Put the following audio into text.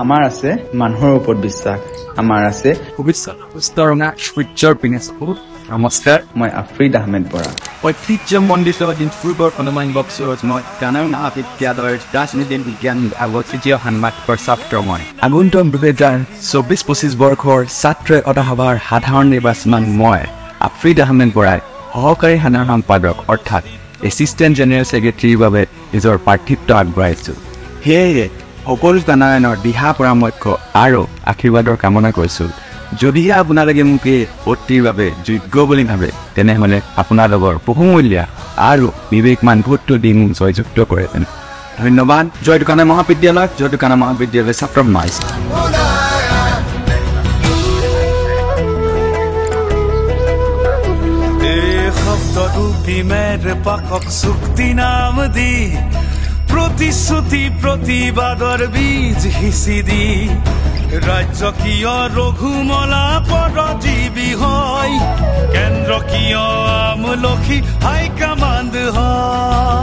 আমাৰ আছে মানুহৰ ওপৰত বিশ্বাস আমাৰ আছে নমস্কাৰ মই আফ্ৰিদ আহমেদ বৰা ঐতিহ্যমণ্ডিত পূৰ্বৰ অনুমান বক্সত মই কানাড়া মহাবিদ্যালয়ৰ ৰাজনীতি বিজ্ঞান বিভাগৰ তৃতীয় ষান্মাসিকৰ ছাত্ৰ মই আগন্তুক 2024-25 বৰ্ষৰ ছাত্ৰ সভাৰ সাধাৰণ নিৰ্বাচনত মই আফ্ৰিদ আহমেদ বৰাই সহকাৰী সাধাৰণ সম্পাদক অৰ্থাৎ এছিষ্টেণ্ট জেনেৰেল ছেক্ৰেটাৰীৰ বাবে নিজৰ প্ৰাৰ্থিত্ব আগবঢ়াইছোঁ। সেয়ে সকলো কানাড়ায়নৰ দিহা পৰামৰ্শ আৰু আশীৰ্বাদৰ কামনা কৰিছোঁ। যদিহে আপোনালোকে মোক এই ভোটটিৰ বাবে যোগ্য বুলি ভাবে তেনেহ'লে আপোনালোকৰ বহুমূলীয়া আৰু বিবেকমান ভোটটো দি মোক জয়যুক্ত কৰে। ধন্যবাদ। জয়টো কানাড়া মহাবিদ্যালয়, জয়টো কানাড়া মহাবিদ্যালয় ছাত্ৰ সমাজ। চুক্তি নাম দি প্ৰতিশ্ৰুতি প্ৰতিবাদৰ বীজ সিঁচি দি ৰাজ্যকীয় ৰঘুমলা পৰজীৱী হয়, কেন্দ্ৰকীয় আমলখি হাইকমাণ্ড হয়।